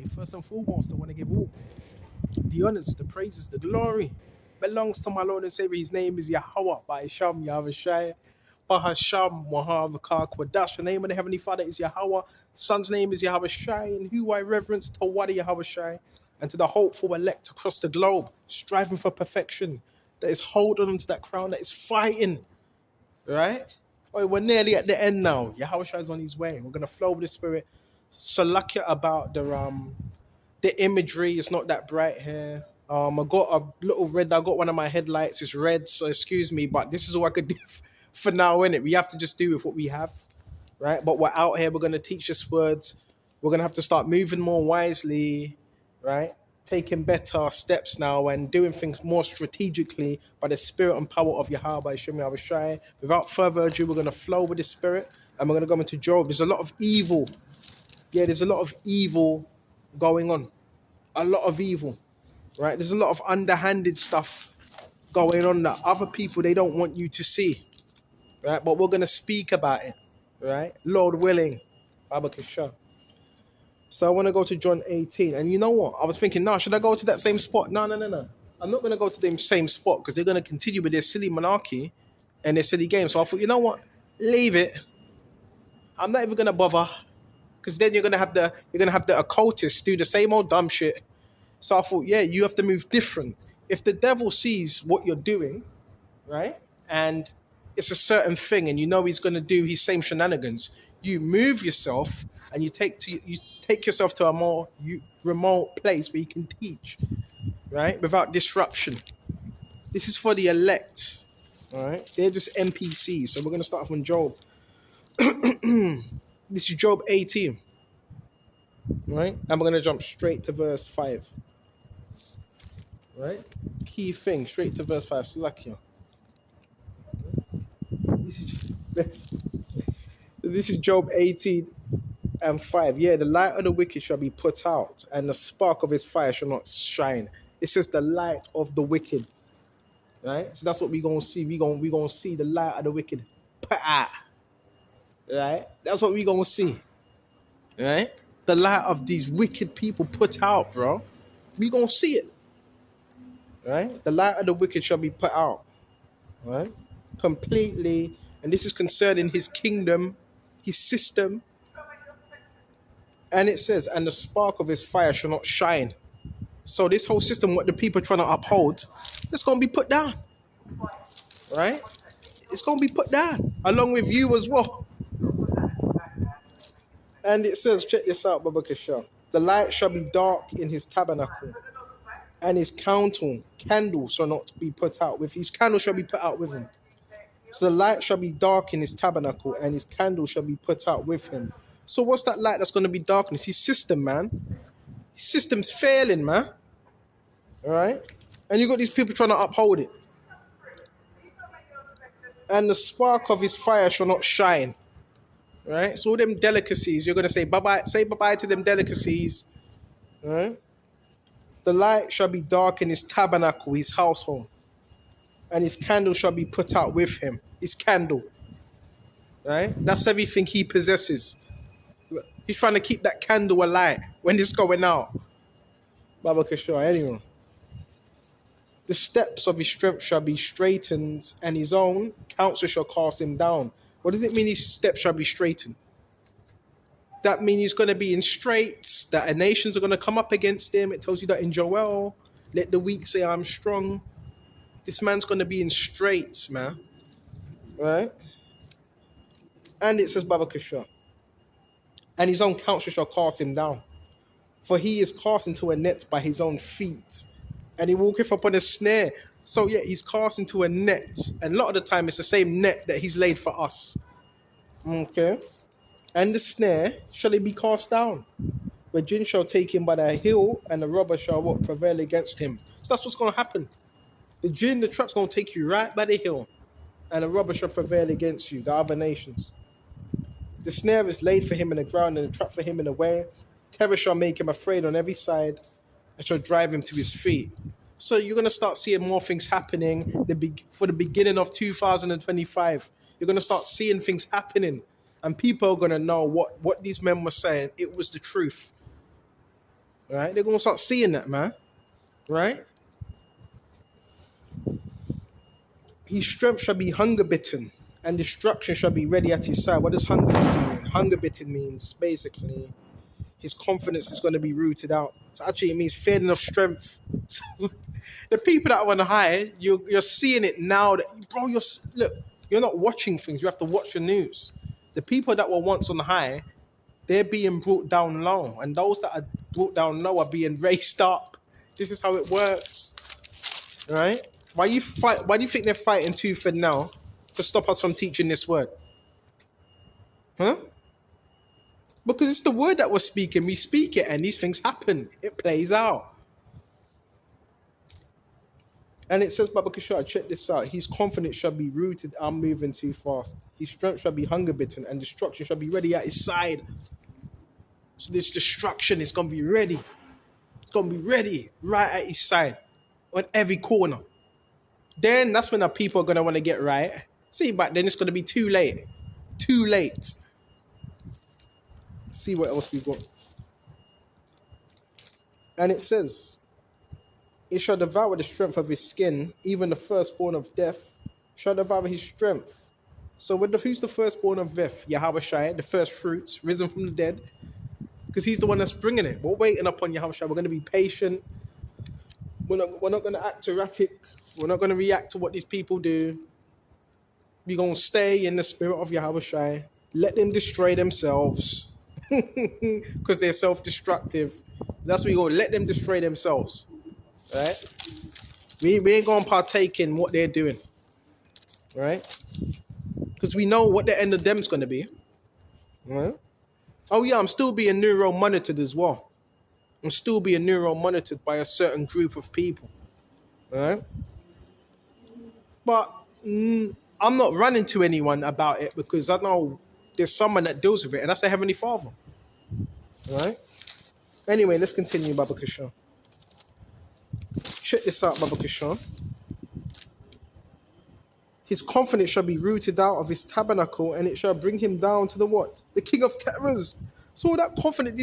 First and foremost, I want to give all the honors, the praises, the glory belongs to my Lord and Savior. His name is Yahweh, by Sham Yahushai, Bahasham Mahavakar Kwadash. The name of the Heavenly Father is Yahweh. The Son's name is Yahushai, and who I reverence to what Yahushai, and to the hopeful elect across the globe, striving for perfection, that is holding on to that crown, that is fighting, right? Oh, we're nearly at the end now. Yahushai is on his way. We're gonna flow with the Spirit. Salakia about the imagery. It's not that bright here. I got a little red. I got one of my headlights. It's red, so excuse me, but this is all I could do for now, innit? We have to just do with what we have, right? But we're out here. We're gonna teach us words. We're gonna have to start moving more wisely, right? Taking better steps now and doing things more strategically by the spirit and power of Yahweh Shem Yahushai. Without further ado, we're gonna flow with the spirit and we're gonna go into Job. There's a lot of evil. Yeah, there's a lot of evil going on. A lot of evil, right? There's a lot of underhanded stuff going on that other people, they don't want you to see, right? But we're going to speak about it, right? Lord willing. Abakasha. So I want to go to John 18. And you know what? I was thinking, should I go to that same spot? No. I'm not going to go to the same spot because they're going to continue with their silly monarchy and their silly game. So I thought, you know what? Leave it. I'm not even going to bother because then you're going to have the occultists do the same old dumb shit. So I thought, yeah, you have to move different. If the devil sees what you're doing, right, and it's a certain thing, and you know he's going to do his same shenanigans, you move yourself and you take yourself to a more remote place where you can teach, right, without disruption. This is for the elect, all right? They're just NPCs. So we're going to start off on Job. This is Job 18, right? And we're going to jump straight to verse 5. Right? Key thing, straight to verse 5. Slakia. This is Job 18 and 5. Yeah, the light of the wicked shall be put out, and the spark of his fire shall not shine. It says the light of the wicked. Right? So that's what we're going to see. We're going to see the light of the wicked put out. Right? That's what we're going to see. Right? The light of these wicked people put out, bro. We're going to see it. Right? The light of the wicked shall be put out. Right? Completely. And this is concerning his kingdom, his system. And it says, and the spark of his fire shall not shine. So this whole system, what the people are trying to uphold, it's going to be put down. Right? It's going to be put down. Along with you as well. And it says, check this out, Baba Kasha. The light shall be dark in his tabernacle. And his candle shall not be put out with his candle shall be put out with him. So the light shall be dark in his tabernacle, and his candle shall be put out with him. So what's that light that's going to be darkness? His system, man. His system's failing, man. All right? And you got these people trying to uphold it. And the spark of his fire shall not shine. Right? So all them delicacies, you're going to say bye-bye to them delicacies. All right? The light shall be dark in his tabernacle, his household, and his candle shall be put out with him. His candle, right? That's everything he possesses. He's trying to keep that candle alight when it's going out. Baba Kishore, anyway. The steps of his strength shall be straightened, and his own counsel shall cast him down. What does it mean his steps shall be straightened? That means he's going to be in straits, that nations are going to come up against him. It tells you that in Joel, let the weak say I'm strong. This man's going to be in straits, man. Right? And it says, Baba Kasha, and his own counsel shall cast him down. For he is cast into a net by his own feet, and he walketh upon a snare. So yeah, he's cast into a net. And a lot of the time, it's the same net that he's laid for us. Okay? And the snare shall he be cast down. Where jinn shall take him by the heel, and the robber shall prevail against him. So that's what's going to happen. The jinn, the trap's going to take you right by the heel, and the robber shall prevail against you, the other nations. The snare is laid for him in the ground, and the trap for him in the way. Terror shall make him afraid on every side, and shall drive him to his feet. So you're going to start seeing more things happening for the beginning of 2025. You're going to start seeing things happening. And people are going to know what these men were saying. It was the truth. Right? They're gonna start seeing that, man. Right? His strength shall be hunger bitten, and destruction shall be ready at his side. What does hunger bitten mean? Hunger bitten means basically his confidence is going to be rooted out. So actually, it means fading of strength. So the people that are on the high, you're seeing it now. That bro, look, you're not watching things. You have to watch the news. The people that were once on the high, they're being brought down low, and those that are brought down low are being raised up. This is how it works, right? Why do you think they're fighting tooth and nail to stop us from teaching this word? Huh? Because it's the word that we're speaking. We speak it and these things happen. It plays out. And it says, Baba Kishar, check this out. His confidence shall be rooted. I'm moving too fast. His strength shall be hunger bitten, and destruction shall be ready at his side. So this destruction is going to be ready. It's going to be ready right at his side on every corner. Then that's when the people are going to want to get right. See, but then it's going to be too late. Too late. See what else we've got. And it says, it shall devour the strength of his skin, even the firstborn of death shall devour his strength. So who's the firstborn of death? Yahweh Shai, the first fruits, risen from the dead. Because he's the one that's bringing it. We're waiting upon Yahweh Shai. We're going to be patient. We're not going to act erratic. We're not going to react to what these people do. We're going to stay in the spirit of Yahweh Shai. Let them destroy themselves. Because they're self-destructive. That's what we go. Let them destroy themselves. Right? We ain't going to partake in what they're doing. Right? Because we know what the end of them's going to be. Right? Oh yeah, I'm still being neuro-monitored as well. I'm still being neuro-monitored by a certain group of people. Right? But I'm not running to anyone about it because I know there's someone that deals with it, and that's the Heavenly Father. Right? Anyway, let's continue, Baba Kishon. Check this out, Baba Kishon. His confidence shall be rooted out of his tabernacle, and it shall bring him down to the what? The King of Terrors. So that confidence,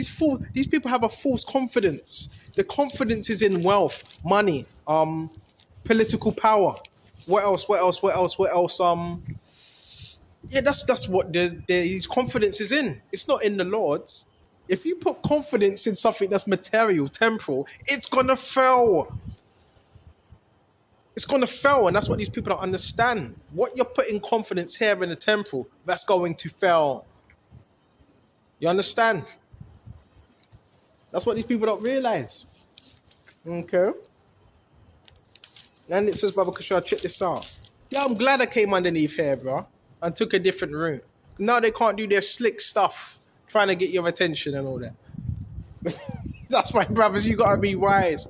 these people have a false confidence. The confidence is in wealth, money, political power. What else? Yeah, that's what his confidence is in. It's not in the Lord. If you put confidence in something that's material, temporal, it's gonna fail. It's gonna fail, and that's what these people don't understand. What you're putting confidence here in the temporal, that's going to fail. You understand? That's what these people don't realize. Okay. And it says, Baba Kishar, check this out. Yeah, I'm glad I came underneath here, bro, and took a different route. Now they can't do their slick stuff, trying to get your attention and all that. That's why, brothers, you gotta be wise.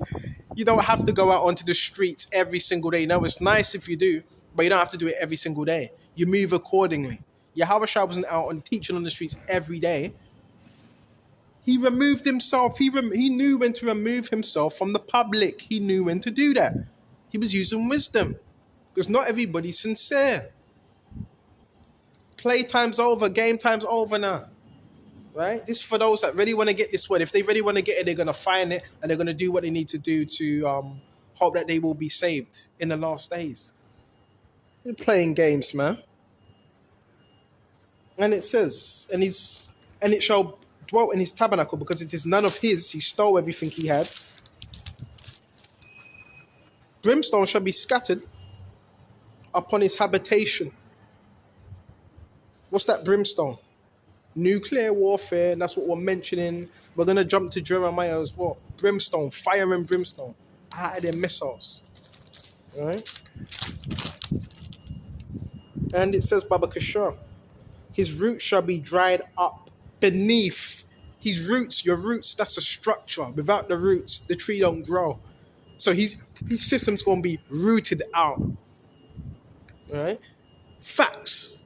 You don't have to go out onto the streets every single day. No, it's nice if you do, but you don't have to do it every single day. You move accordingly. Yahweh Shai wasn't out on teaching on the streets every day. He removed himself. He knew when to remove himself from the public. He knew when to do that. He was using wisdom. Because not everybody's sincere. Play time's over. Game time's over now. Right? This is for those that really want to get this word. If they really want to get it, they're going to find it. And they're going to do what they need to do to hope that they will be saved in the last days. You're playing games, man. And it says, and it shall dwell in his tabernacle, because it is none of his. He stole everything he had. Brimstone shall be scattered upon his habitation. What's that brimstone? Nuclear warfare, and that's what we're mentioning. We're going to jump to Jeremiah as well. Brimstone, fire and brimstone out of their missiles. All right? And it says, Baba Kishar, his roots shall be dried up beneath. His roots, your roots, that's a structure. Without the roots, the tree don't grow. So his system's going to be rooted out. All right? Facts.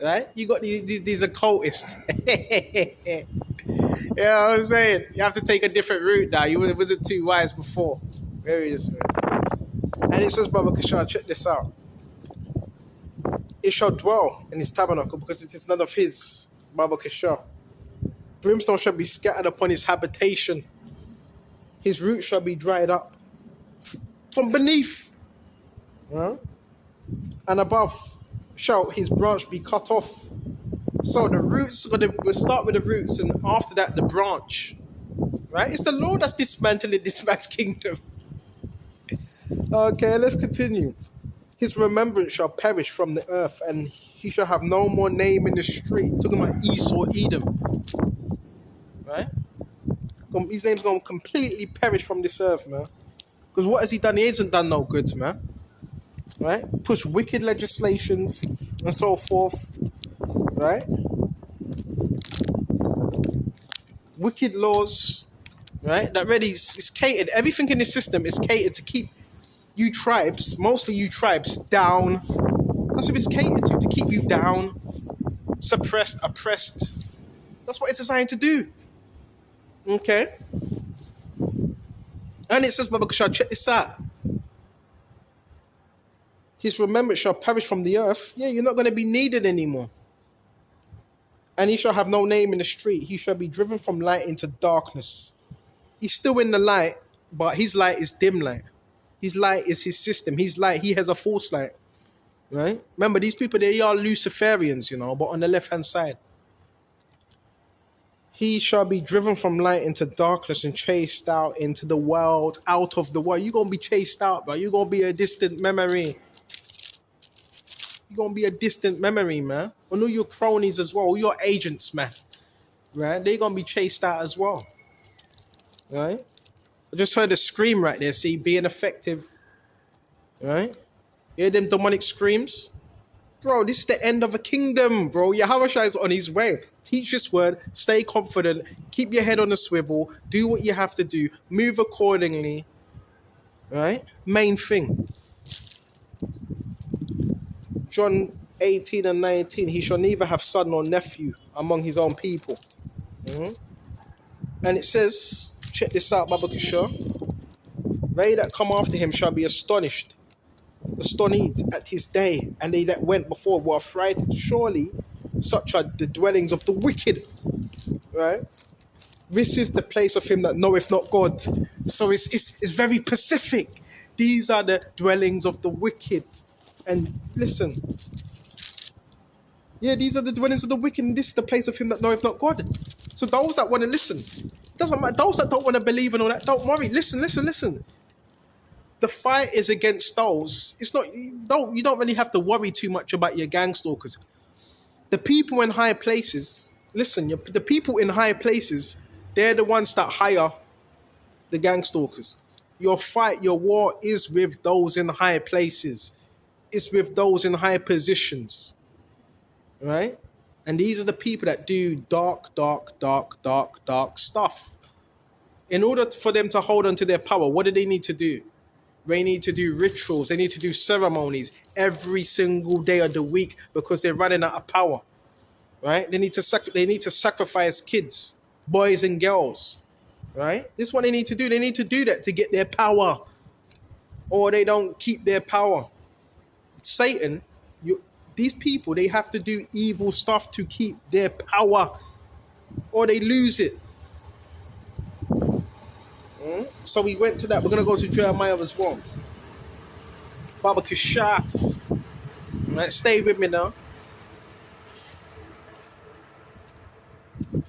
Right? You got these occultists. You know what I'm saying? You have to take a different route now. You wasn't too wise before. Very just. And it says, Baba Kishar, check this out. It shall dwell in his tabernacle, because it is none of his, Baba Kishar. Brimstone shall be scattered upon his habitation. His roots shall be dried up from beneath. Huh? And above shall his branch be cut off. So the roots, we'll start with the roots, and after that the branch. Right? It's the Lord that's dismantling this man's kingdom. Okay, let's continue. His remembrance shall perish from the earth, and he shall have no more name in the street. Talking about Esau, Edom. Right? His name's going to completely perish from this earth, man. Because what has he done? He hasn't done no good, man. Right? Push wicked legislations and so forth. Right? Wicked laws. Right? That really is catered. Everything in the system is catered to keep you tribes, mostly you tribes, down. That's what it's catered to keep you down, suppressed, oppressed. That's what it's designed to do. Okay? And it says, Baba Kashar, check this out. His remembrance shall perish from the earth. Yeah, you're not going to be needed anymore. And he shall have no name in the street. He shall be driven from light into darkness. He's still in the light, but his light is dim light. His light is his system. His light, he has a false light. Right? Remember, these people, they are Luciferians, but on the left-hand side. He shall be driven from light into darkness and chased out into the world, out of the world. You're going to be chased out, bro. You're going to be a distant memory. You're going to be a distant memory, man. And all your cronies as well, all your agents, man. Right? They're going to be chased out as well. Right? I just heard a scream right there, see, being effective. Right? You hear them demonic screams? Bro, this is the end of a kingdom, bro. Yahushua is on his way. Teach this word, stay confident, keep your head on the swivel, do what you have to do, move accordingly. Right? Main thing. John 18 and 19, he shall neither have son nor nephew among his own people. Mm-hmm. And it says, check this out, Baba Kishore. They that come after him shall be astonished at his day, and they that went before were affrighted. Surely such are the dwellings of the wicked. Right? This is the place of him that knoweth not God. So it's very specific. These are the dwellings of the wicked. And listen. Yeah, these are the dwellings of the wicked, and this is the place of him that knoweth not God. So those that want to listen, doesn't matter. Those that don't want to believe in all that, don't worry. Listen. The fight is against those. It's not. You don't really have to worry too much about your gang stalkers. The people in higher places. Listen, the people in higher places, they're the ones that hire the gang stalkers. Your fight, your war is with those in higher places. It's with those in higher positions. Right? And these are the people that do dark stuff. In order for them to hold on to their power, what do they need to do? They need to do rituals. They need to do ceremonies every single day of the week because they're running out of power. Right? They need to sacrifice kids, boys and girls. Right? This is what they need to do. They need to do that to get their power, or they don't keep their power. Satan, these people, they have to do evil stuff to keep their power, or they lose it. So we went to that. We're going to go to Jeremiah as well. Baba Kashar. Right, stay with me now.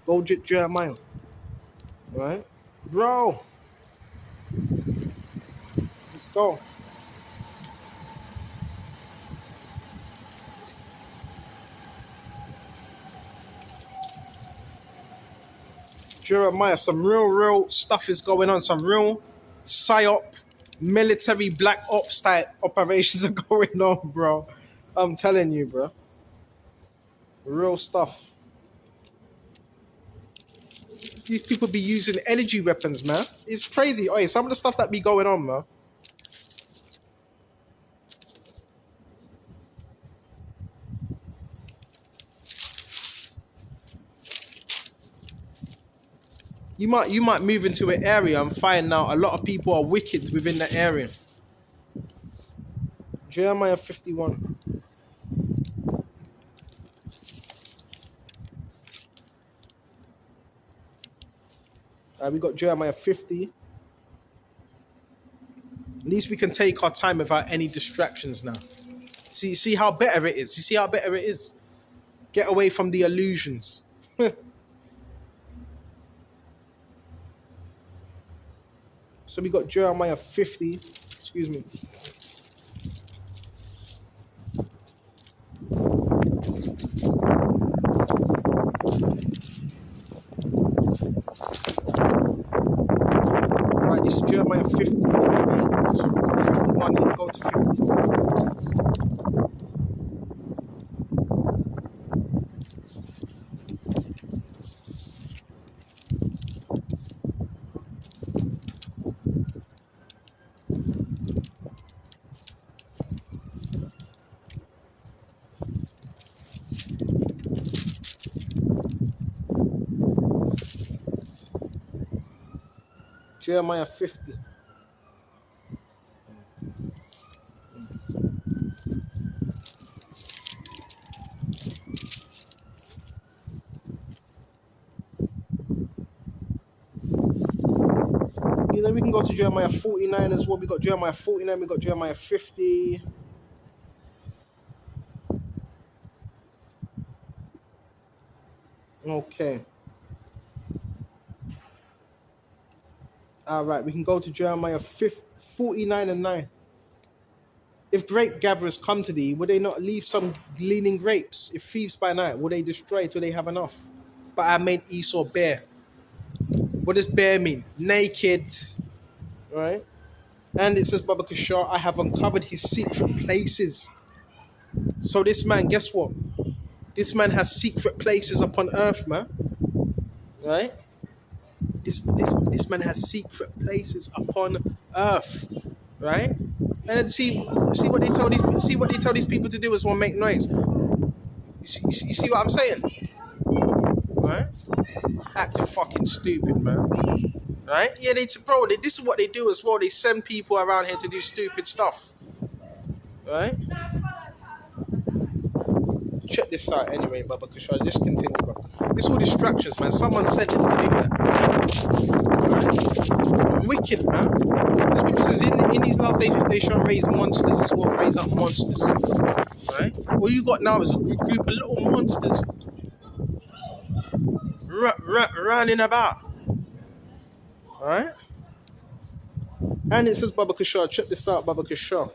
Go to Jeremiah. Right? Bro. Let's go. Jeremiah, some real stuff is going on. Some real psyop, military black ops type operations are going on, bro. I'm telling you, bro. Real stuff. These people be using energy weapons, man. It's crazy. Oh, some of the stuff that be going on, man. You might move into an area and find out a lot of people are wicked within that area. Jeremiah 51. We got Jeremiah 50. At least we can take our time without any distractions now. See how better it is. You see how better it is. Get away from the illusions. So we got Jeremiah 50. Excuse me. Right, this is Jeremiah 50. We got 51. Then go to 50. Jeremiah 50. Then we can go to Jeremiah 49 as well. We got Jeremiah 49, we got Jeremiah 50. Okay. All right, we can go to Jeremiah 49 and 9. If grape gatherers come to thee, would they not leave some gleaning grapes? If thieves by night, will they destroy till they have enough? But I made Esau bare. What does bare mean? Naked, right? And it says, Baba Kishar, I have uncovered his secret places. So this man, guess what? This man has secret places upon earth, man. Right? This man has secret places upon earth, right? And then see what they tell these people to do as well, make noise. You see what I'm saying? Right? Acting fucking stupid, man. Right? Yeah, this is what they do as well. They send people around here to do stupid stuff. Right? Check this out anyway, Baba Kushal. Just continue, bro. It's all distractions, man. Someone sent him to do that. Right? Wicked, man. The scripture says in these last days they shall raise monsters as well, raise up monsters. Right? What you got now is a group of little monsters running about. Right? And it says, Baba Kushal, check this out, Baba Kushal.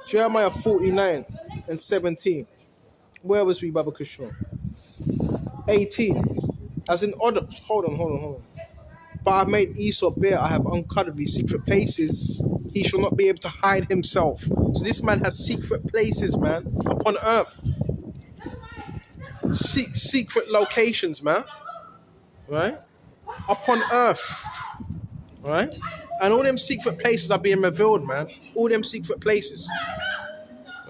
Jeremiah 49 and 17. Where was we, Baba Kushal? 18. As in order. Hold on. But I have made Esau bare, I have uncovered his secret places. He shall not be able to hide himself. So this man has secret places, man, upon earth. Secret locations, man. Right? Upon earth. Right? And all them secret places are being revealed, man. All them secret places.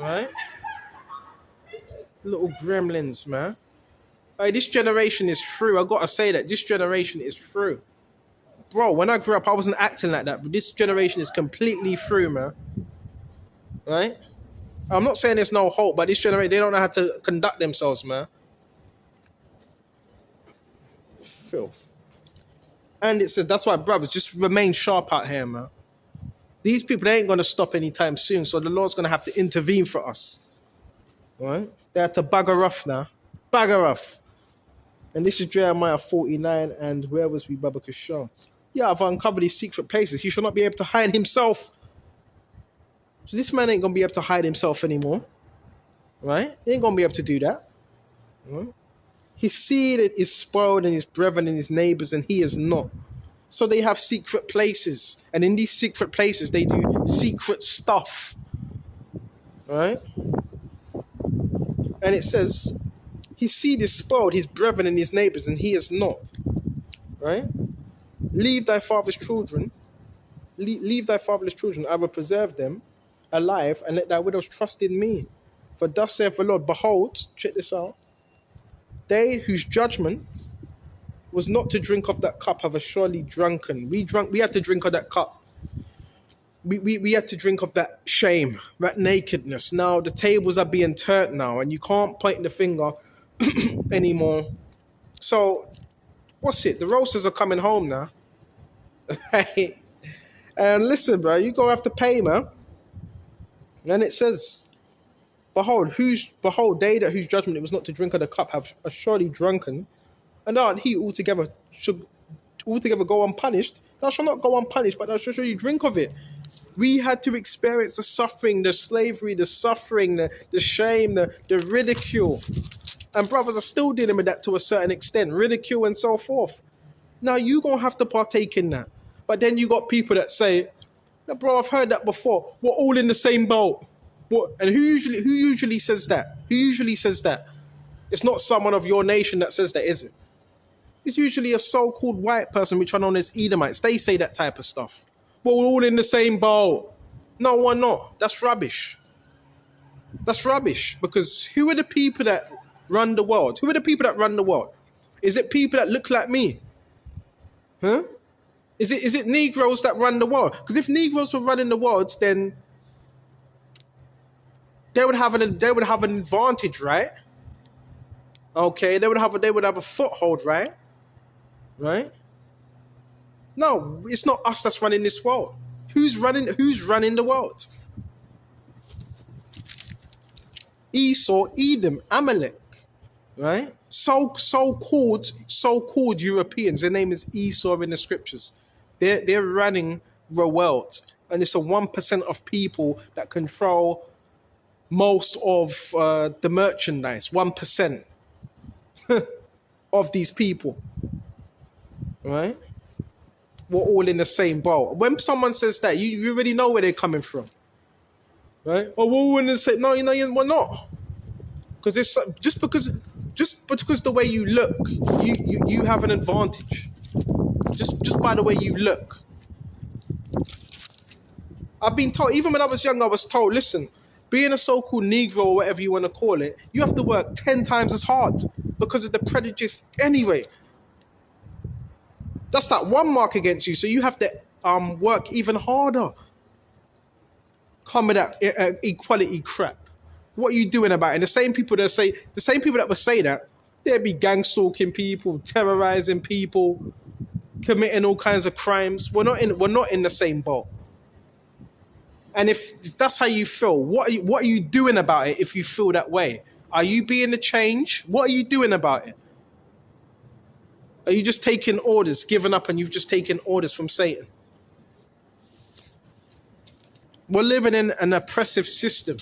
Right? Little gremlins, man. Hey, this generation is through. I gotta say that. This generation is through. Bro, when I grew up, I wasn't acting like that. But this generation is completely through, man. Right? I'm not saying there's no hope, but this generation, they don't know how to conduct themselves, man. Filth. And it says, that's why, brothers, just remain sharp out here, man. These people, they ain't going to stop anytime soon, so the Lord's going to have to intervene for us. Right? They have to bugger off now. Bugger off. And this is Jeremiah 49, and where was we, Baba Kishon? Yeah, I've uncovered his secret places. He shall not be able to hide himself. So this man ain't going to be able to hide himself anymore. Right? He ain't going to be able to do that. Right? His seed is spoiled and his brethren and his neighbors, and he is not. So they have secret places. And in these secret places, they do secret stuff. Right? And it says, his seed is spoiled, his brethren and his neighbors, and he is not. Right? Leave thy father's children. Leave thy fatherless children. I will preserve them alive, and let thy widows trust in me. For thus saith the Lord, behold, check this out. They whose judgment was not to drink of that cup have surely drunken. We had to drink of that cup. We had to drink of that shame, that nakedness. Now the tables are being turned now, and you can't point the finger anymore. So, what's it? The roasters are coming home now. Right? And listen, bro, you gonna have to pay, man. And it says, behold, they that whose judgment it was not to drink of the cup have are surely drunken, and thou and he altogether should altogether go unpunished. Thou shalt not go unpunished, but thou shalt surely drink of it. We had to experience the suffering, the slavery, the suffering, the shame, the ridicule. And brothers are still dealing with that to a certain extent, ridicule and so forth. Now you gonna have to partake in that. But then you got people that say, "No, bro, I've heard that before. We're all in the same boat." What? And who usually says that? Who usually says that? It's not someone of your nation that says that, is it? It's usually a so-called white person, which are known as Edomites. They say that type of stuff. Well, we're all in the same boat. No, we're not. That's rubbish. That's rubbish. Because who are the people that run the world? Who are the people that run the world? Is it people that look like me? Huh? Is it Negroes that run the world? Because if Negroes were running the world, then they would have an advantage, right? Okay, they would have a foothold, right? Right? No, it's not us that's running this world. Who's running the world? Esau, Edom, Amalek, right? So-called Europeans. Their name is Esau in the scriptures. They're running the world, and it's a 1% of people that control most of the merchandise. 1% of these people, right? We're all in the same boat. When someone says that, you already know where they're coming from, right? Oh, we're all in the same. No, we're not. Because it's just because the way you look, you have an advantage. Just by the way you look. I've been told, even when I was young, I was told, listen, being a so-called Negro or whatever you want to call it, you have to work 10 times as hard because of the prejudice anyway. That's that one mark against you, so you have to work even harder. Come with that equality crap. What are you doing about it? And the same people that would say that, they'd be gang stalking people, terrorizing people, committing all kinds of crimes. We're not in the same boat. And if that's how you feel, what are you doing about it if you feel that way? Are you being the change? What are you doing about it? Are you just taking orders, giving up, and you've just taken orders from Satan? We're living in an oppressive system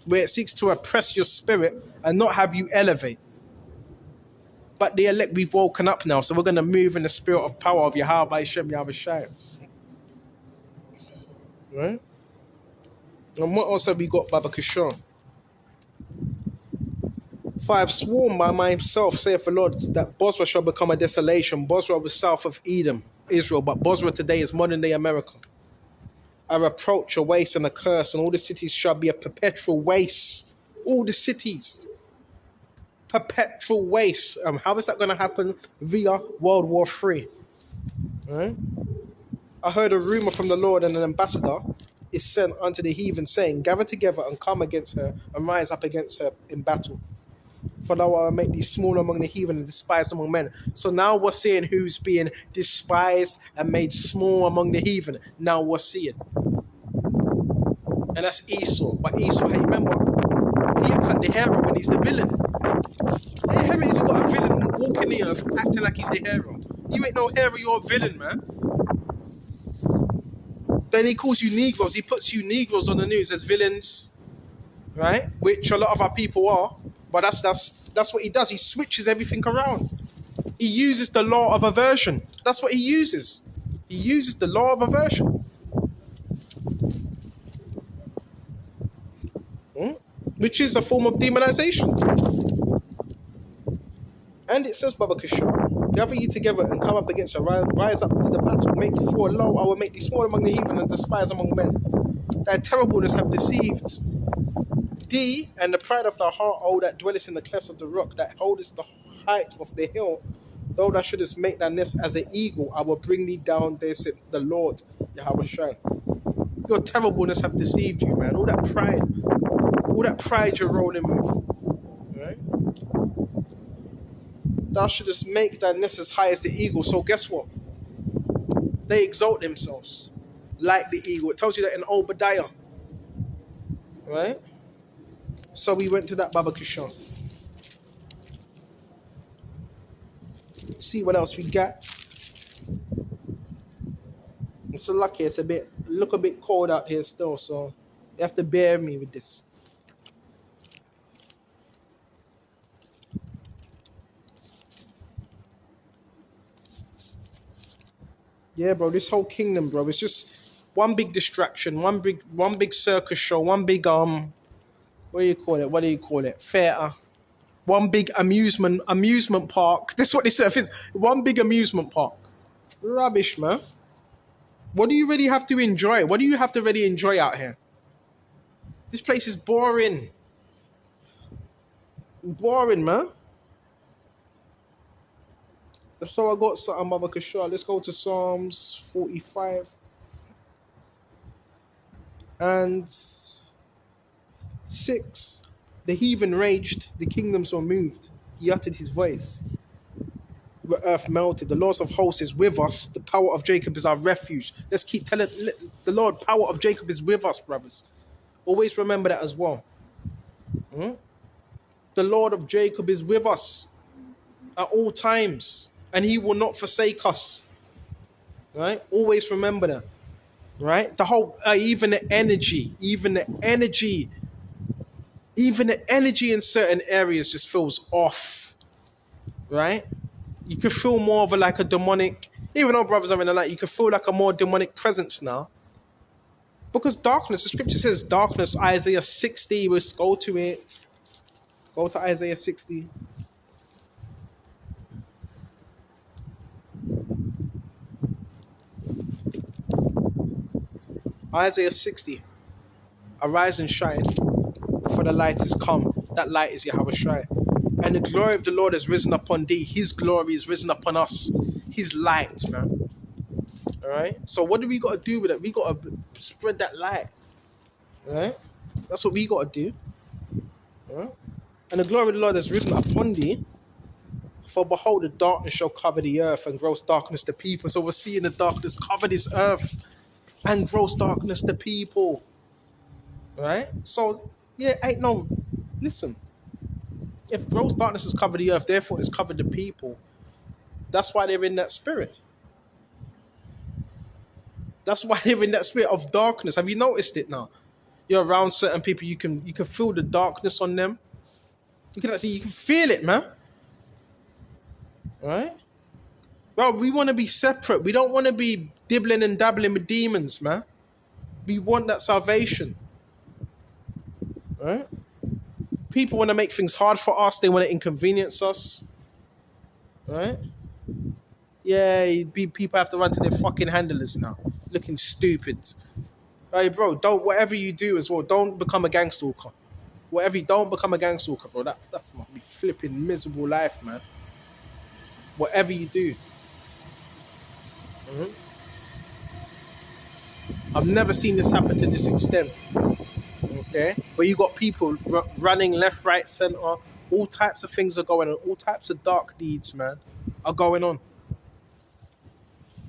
where it seeks to oppress your spirit and not have you elevate. But the elect, we've woken up now, so we're going to move in the spirit of power of Yahweh Shem Yahushua. Right? And what else have we got, Baba Kishon? For I have sworn by myself, saith the Lord, that Bosra shall become a desolation. Bosra was south of Edom, Israel, but Bosra today is modern day America. A reproach, a waste, and a curse, and all the cities shall be a perpetual waste. All the cities. Perpetual waste. How is that going to happen? Via World War III. Right? I heard a rumor from the Lord, and an ambassador is sent unto the heathen, saying, gather together and come against her, and rise up against her in battle. For thou I will make thee small among the heathen and despised among men. So now we're seeing who's being despised and made small among the heathen. Now we're seeing. And that's Esau. But Esau, hey, remember, he acts like the hero when he's the villain. Hey, hero is you got a villain walking the earth acting like he's the hero. You ain't no hero, you're a villain, man. Then he calls you Negroes. He puts you Negroes on the news as villains, right? Which a lot of our people are. But that's what he does. He switches everything around. He uses the law of aversion. That's what he uses. He uses the law of aversion. Which is a form of demonization. And it says, Baba Kishar, gather ye together and come up against her, rise up to the battle, make thee fall low, I will make thee small among the heathen and despise among men. Thy terribleness have deceived thee, and the pride of thy heart, O that dwellest in the clefts of the rock, that holdest the height of the hill, though thou shouldest make thy nest as an eagle, I will bring thee down, there said the Lord, Yahweh Shai. Your terribleness have deceived you, man. All that pride you're rolling with, right? Thou shouldest make thy nest as high as the eagle. So guess what? They exalt themselves like the eagle. It tells you that in Obadiah, right? So we went to that Baba Kishon. See what else we got. I'm so lucky. It's a bit cold out here still, so you have to bear me with this. Yeah, bro. This whole kingdom, bro. It's just one big distraction, one big circus show, one big what do you call it? What do you call it? Theater. One big amusement park. That's what this earth is. One big amusement park. Rubbish, man. What do you really have to enjoy? What do you have to really enjoy out here? This place is boring. Boring, man. So I got something, Mother Kashar. Let's go to Psalms 45 and 6. The heathen raged, the kingdoms were moved. He uttered his voice. The earth melted. The Lord of hosts is with us. The power of Jacob is our refuge. Let's keep telling the Lord, power of Jacob is with us, brothers. Always remember that as well. The Lord of Jacob is with us at all times, and he will not forsake us. Right? Always remember that. Right? The whole, even the energy in certain areas just feels off. Right? You could feel more of a demonic, even though brothers are in the light, you could feel like a more demonic presence now. Because darkness, the scripture says darkness, Isaiah 60, let's go to it. Go to Isaiah 60. Isaiah 60. Arise and shine, for the light is come. That light is Yahweh Shai. And the glory of the Lord has risen upon thee. His glory is risen upon us. His light, man. All right? So what do we got to do with it? We got to spread that light. All right? That's what we got to do. All right? And the glory of the Lord has risen upon thee. For behold, the darkness shall cover the earth, and gross darkness the people. So we're seeing the darkness cover this earth, and gross darkness the people. All right? So, yeah, listen. If gross darkness has covered the earth, therefore it's covered the people. That's why they're in that spirit. That's why they're in that spirit of darkness. Have you noticed it now? You're around certain people, you can feel the darkness on them. You can feel it, man. All right? Well, we want to be separate. We don't want to be dibbling and dabbling with demons, man. We want that salvation. All right? People want to make things hard for us. They want to inconvenience us. Right? Yeah, people have to run to their fucking handlers now. Looking stupid. Hey, bro, whatever you do as well, don't become a gang stalker. Don't become a gang stalker, bro. That's my flipping miserable life, man. Whatever you do. Mm-hmm. I've never seen this happen to this extent. Okay, where you got people running left, right, center, all types of things are going on, all types of dark deeds, man, are going on.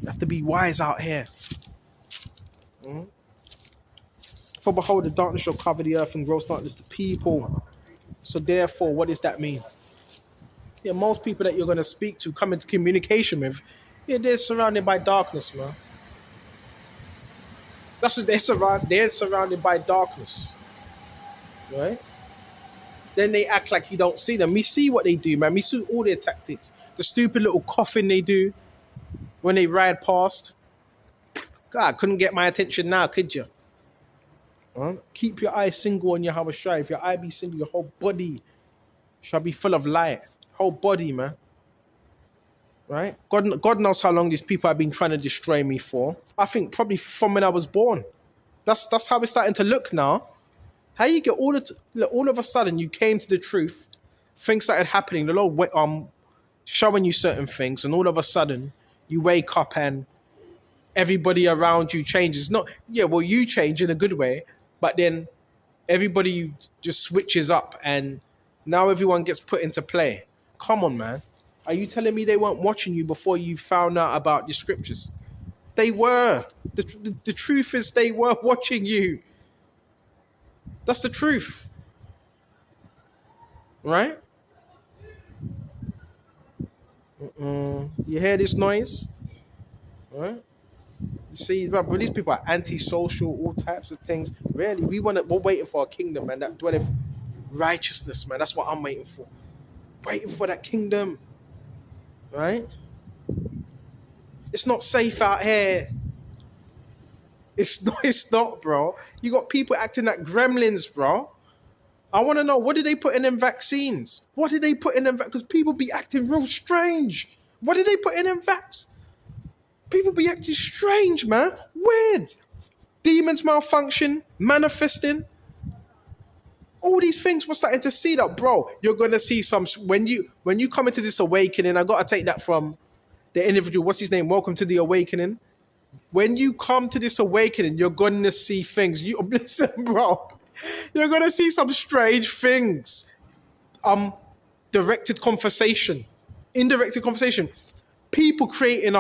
You have to be wise out here. Mm-hmm. For behold, the darkness shall cover the earth, and gross darkness the people. So therefore, what does that mean? Yeah, most people that you're going to speak to, come into communication with, yeah, they're surrounded by darkness, man. That's what they're surrounded by darkness. Right? Then they act like you don't see them. We see what they do, man. We see all their tactics. The stupid little coughing they do when they ride past. God, couldn't get my attention now, could you? Keep your eye single on Yahweh Shai. If your eye be single, your whole body shall be full of light. Whole body, man. Right? God knows how long these people have been trying to destroy me for. I think probably from when I was born. That's how it's starting to look now. How you get all of a sudden you came to the truth, things started happening, the Lord showing you certain things, and all of a sudden you wake up and everybody around you changes. You change in a good way, but then everybody just switches up and now everyone gets put into play. Come on, man. Are you telling me they weren't watching you before you found out about your scriptures? They were. The truth is they were watching you. That's the truth. Right? You hear this noise? Right? See, but these people are antisocial, all types of things. Really, we're waiting for a kingdom, man, that dwelleth righteousness, man. That's what I'm waiting for. Waiting for that kingdom. Right? It's not safe out here. It's not, bro. You got people acting like gremlins, bro. I want to know, what did they put in them vaccines? What did they put in them? Because people be acting real strange. What did they put in them vax? People be acting strange, man. Weird. Demons malfunction, manifesting. All these things we're starting to see that, bro. You're gonna see some when you come into this awakening. I gotta take that from the individual. What's his name? Welcome to the awakening. When you come to this awakening, you're gonna see things. You listen, bro. You're gonna see some strange things. Directed conversation, indirected conversation. People creating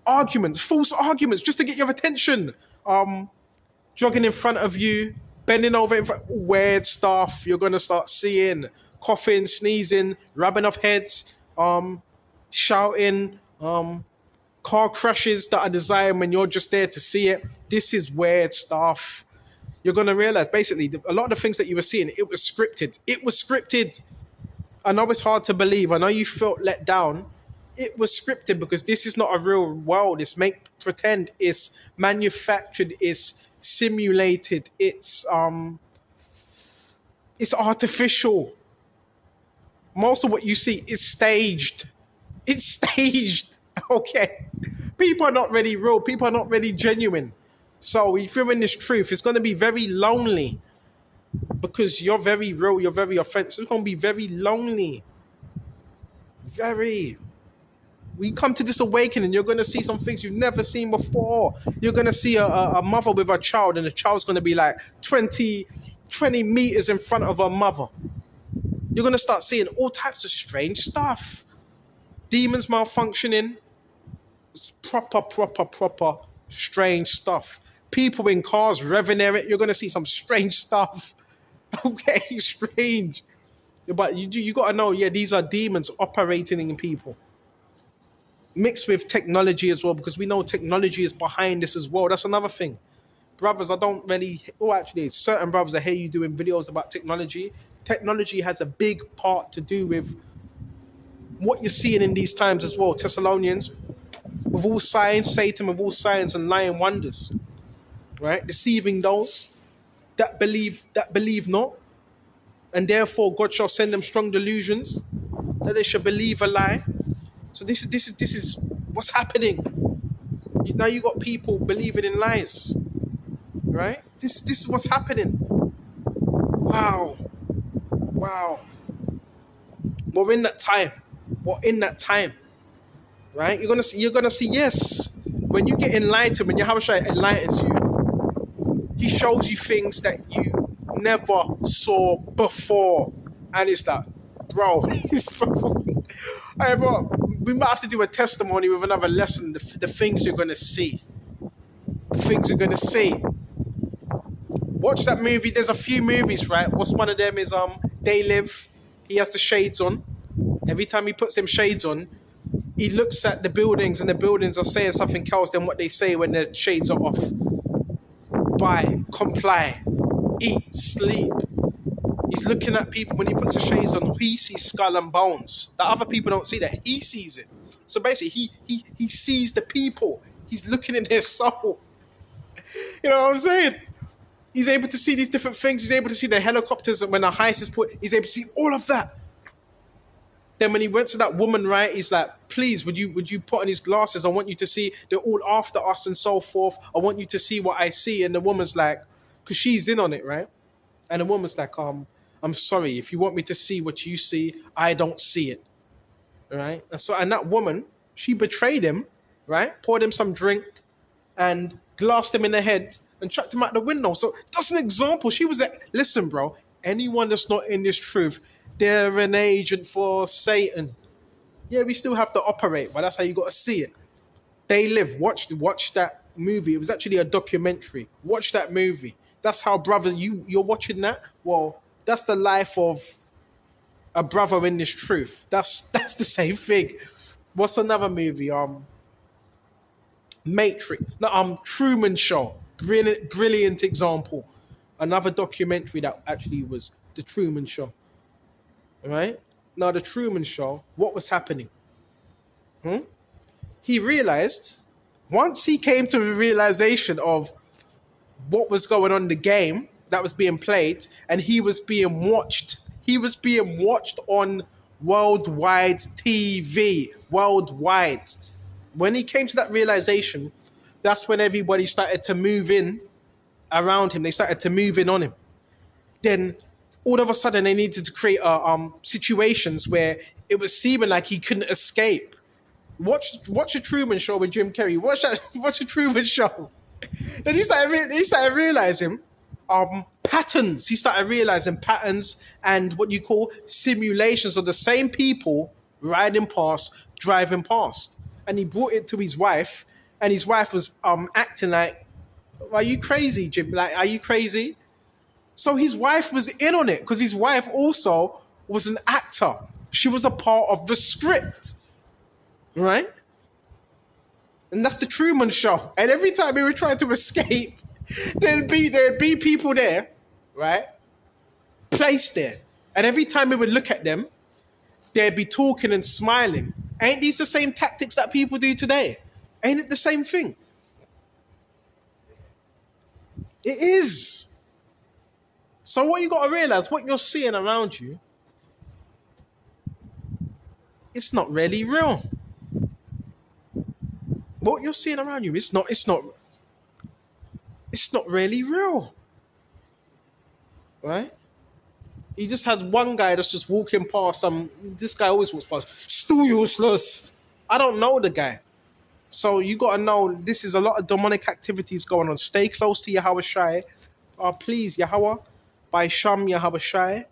arguments, false arguments, just to get your attention. Jogging in front of you, bending over in front, weird stuff. You're gonna start seeing coughing, sneezing, rubbing of heads, shouting, car crashes that are designed when you're just there to see it. This is weird stuff. You're gonna realize basically a lot of the things that you were seeing, it was scripted. It was scripted. I know it's hard to believe. I know you felt let down. It was scripted because this is not a real world. It's pretend. It's manufactured. It's simulated. It's artificial. Most of what you see is staged. It's staged. Okay. People are not really real. People are not really genuine. So if you're in this truth, it's going to be very lonely because you're very real. You're very offensive. It's going to be very lonely. Very. We come to this awakening, you're going to see some things you've never seen before. You're going to see a mother with a child, and the child's going to be like 20 meters in front of her mother. You're going to start seeing all types of strange stuff. Demons malfunctioning. It's proper strange stuff. People in cars revving it. You're going to see some strange stuff. Okay, strange. But you got to know, these are demons operating in people. Mixed with technology as well, because we know technology is behind this as well. That's another thing. Brothers, I don't really... Oh, actually, certain brothers, I hear you doing videos about technology. Technology has a big part to do with what you're seeing in these times as well. Thessalonians, with all signs, Satan with all signs and lying wonders. Right? Deceiving those that believe not. And therefore, God shall send them strong delusions that they shall believe a lie. So this is what's happening. Now you got people believing in lies, right? This is what's happening. Wow. We're in that time. Right? You're gonna see. Yes, when you get enlightened, when Yahushua enlightens you, he shows you things that you never saw before, and it's that, bro. Hey, bro, we might have to do a testimony with another lesson. The things you're going to see. The things you're going to see. Watch that movie. There's a few movies, right? What's one of them is They Live. He has the shades on. Every time he puts them shades on, he looks at the buildings, and the buildings are saying something else than what they say when their shades are off. Buy, comply, eat, sleep. He's looking at people when he puts the shades on. He sees skull and bones. The other people don't see that. He sees it. So basically, he sees the people. He's looking in their soul. You know what I'm saying? He's able to see these different things. He's able to see the helicopters, and when the heist is put, he's able to see all of that. Then when he went to that woman, right, he's like, please, would you put on his glasses? I want you to see. They're all after us and so forth. I want you to see what I see. And the woman's like, because she's in on it, right? And the woman's like, I'm sorry, if you want me to see what you see, I don't see it. Right? And that woman, she betrayed him, right? Poured him some drink and glassed him in the head and chucked him out the window. So that's an example. She was like, listen, bro, anyone that's not in this truth, they're an agent for Satan. Yeah, we still have to operate, but that's how you got to see it. They Live. Watch that movie. It was actually a documentary. Watch that movie. That's how brothers. You're watching that. Well, that's the life of a brother in this truth. That's the same thing. What's another movie? Matrix. No, Truman Show. Brilliant example. Another documentary that actually was the Truman Show. All right. Now the Truman Show. What was happening? He realized once he came to the realization of what was going on in the game that was being played, and he was being watched. He was being watched on worldwide TV. Worldwide. When he came to that realization, that's when everybody started to move in around him. They started to move in on him. Then all of a sudden they needed to create situations where it was seeming like he couldn't escape. Watch a Truman Show with Jim Carrey. Watch a Truman Show. Then he started realizing patterns. He started realizing patterns and what you call simulations of the same people riding past, driving past. And he brought it to his wife, and his wife was acting like, "Are you crazy, Jim? Like, are you crazy?" So his wife was in on it because his wife also was an actor. She was a part of the script, right? And that's the Truman Show. And every time we were trying to escape, there'd be people there, right? Placed there. And every time we would look at them, they'd be talking and smiling. Ain't these the same tactics that people do today? Ain't it the same thing? It is. So what you got to realize, what you're seeing around you, it's not really real. What you're seeing around you, it's not really real. Right? You just had one guy that's just walking past this guy always walks past, still useless. I don't know the guy. So you got to know this is a lot of demonic activities going on. Stay close to Yahweh Shai. Please, Yahweh, by Sham Yahweh Shai.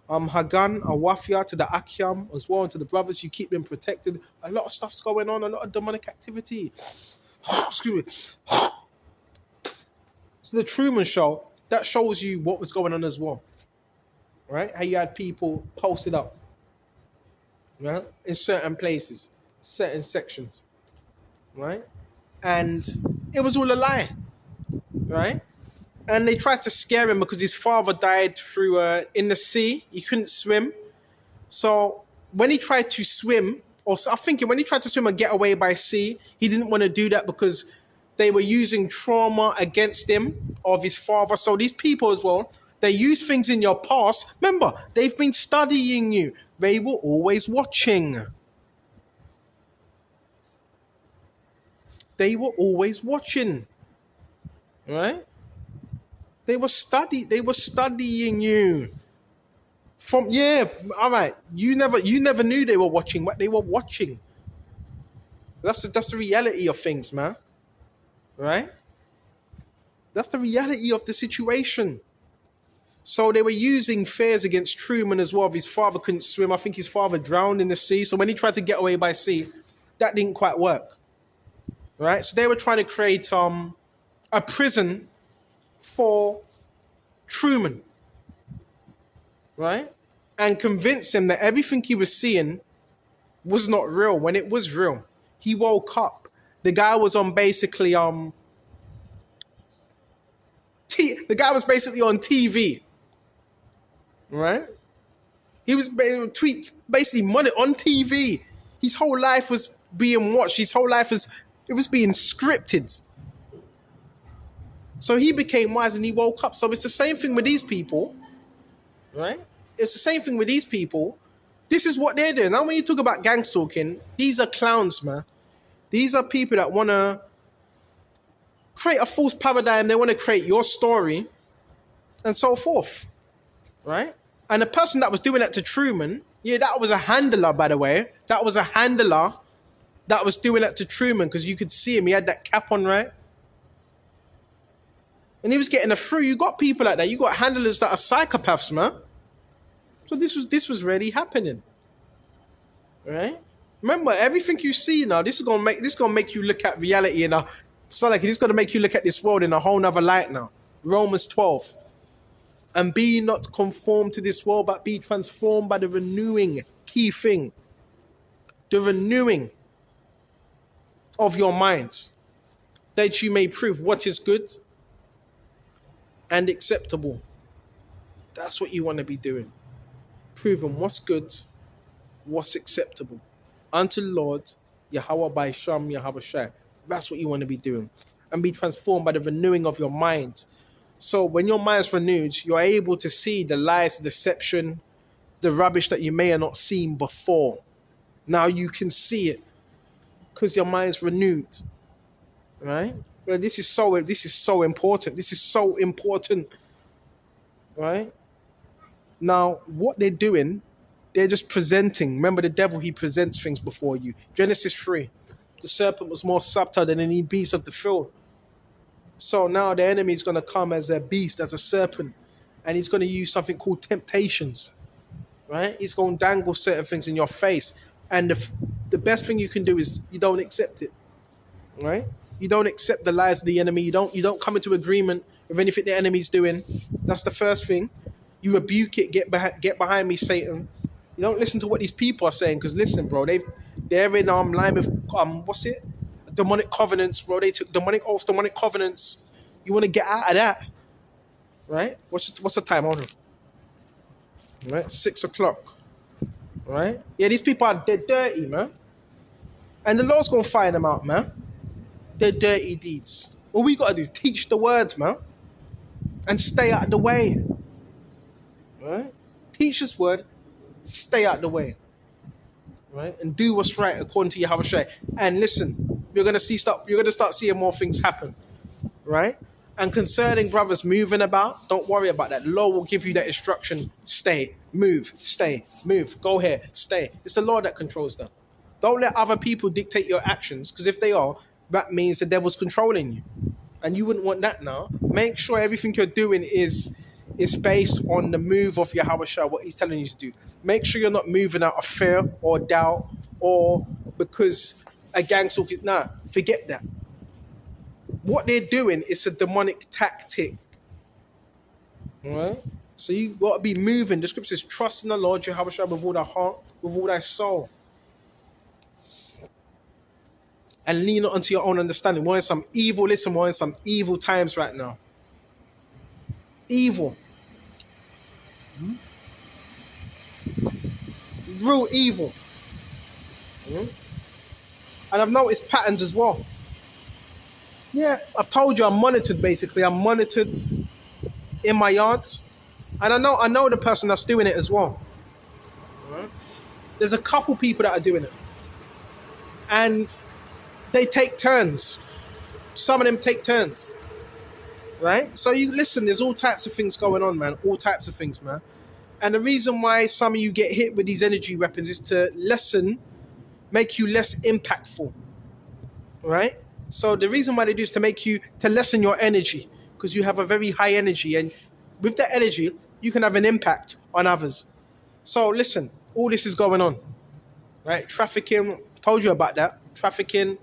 Hagan, Awafia, to the Akyam as well, and to the brothers, you keep them protected. A lot of stuff's going on, a lot of demonic activity. Excuse me. So the Truman Show, that shows you what was going on as well. Right? How you had people posted up, right? In certain places, certain sections, right? And it was all a lie, right? And they tried to scare him because his father died through in the sea. He couldn't swim. So when he tried to swim, I think when he tried to swim and get away by sea, he didn't want to do that because they were using trauma against him of his father. So these people as well, they use things in your past. Remember, they've been studying you. They were always watching. They were always watching. Right? They were studying you. All right. You never knew they were watching, but they were watching. That's the reality of things, man. Right? That's the reality of the situation. So they were using fears against Truman as well. His father couldn't swim. I think his father drowned in the sea. So when he tried to get away by sea, that didn't quite work. Right? So they were trying to create a prison for Truman. Right? And convince him that everything he was seeing was not real when it was real. He woke up. The guy was on basically the guy was basically on TV. Right? He was basically money on TV. His whole life was being watched. His whole life was being scripted. So he became wise and he woke up. So it's the same thing with these people. Right? It's the same thing with these people. This is what they're doing. Now when you talk about gang stalking, these are clowns, man. These are people that want to create a false paradigm. They want to create your story and so forth. Right? And the person that was doing that to Truman, that was a handler, by the way. That was a handler that was doing that to Truman because you could see him. He had that cap on, right? And he was getting it through. You got people like that. You got handlers that are psychopaths, man. So this was really happening. Right? Remember, everything you see now, this is gonna make you look at reality in a So like he's going to make you look at this world in a whole nother light now. Romans 12. And be not conformed to this world, but be transformed by the renewing, key thing, the renewing of your minds, that you may prove what is good and acceptable. That's what you want to be doing. Proving what's good, what's acceptable. Unto the Lord, Yahweh by Sham, Yahweh Shai. That's what you want to be doing. And be transformed by the renewing of your mind. So when your mind's renewed, you're able to see the lies, the deception, the rubbish that you may have not seen before. Now you can see it because your mind's renewed. Right? Well, this is so important. This is so important. Right? Now, what they're doing, they're just presenting. Remember the devil, he presents things before you. Genesis 3. The serpent was more subtle than any beast of the field. So now the enemy is going to come as a beast, as a serpent, and he's going to use something called temptations, right? He's going to dangle certain things in your face, and the best thing you can do is you don't accept it, right? You don't accept the lies of the enemy. You don't come into agreement with anything the enemy's doing. That's the first thing. You rebuke it. Get behind me, Satan. You don't listen to what these people are saying, because listen, bro, they're in line with what's it? Demonic covenants, bro. They took demonic oaths, demonic covenants. You want to get out of that, right? What's the time? Hold on. Right, 6 o'clock. Right? Yeah, these people are they're dirty, man. And the Lord's gonna find them out, man. They're dirty deeds. All we gotta do, teach the words, man, and stay out of the way. Right? Teach this word, stay out of the way. Right? And do what's right according to Yahweh Shai. And listen, you're gonna start seeing more things happen. Right? And concerning brothers moving about, don't worry about that. The Lord will give you that instruction. Stay, move, go here, stay. It's the Lord that controls them. Don't let other people dictate your actions, because if they are, that means the devil's controlling you. And you wouldn't want that now. Make sure everything you're doing is based on the move of Yahweh Shai, what he's telling you to do. Make sure you're not moving out of fear or doubt or because a gang's talking. Nah, forget that. What they're doing is a demonic tactic. All right? So you got to be moving. The scripture says, trust in the Lord, Yahweh Shai, with all thy heart, with all thy soul. And lean not unto your own understanding. We're in some evil times right now. Evil. Real evil. And I've noticed patterns as well. Yeah, I've told you I'm monitored basically. I'm monitored in my yards. And I know the person that's doing it as well. Right? There's a couple people that are doing it. And they take turns. Some of them take turns. Right? So you listen, there's all types of things going on, man. All types of things, man. And the reason why some of you get hit with these energy weapons is to make you less impactful. Right? So the reason why they do is to lessen your energy, because you have a very high energy, and with that energy, you can have an impact on others. So listen, all this is going on. Right? Trafficking, told you about that. Trafficking,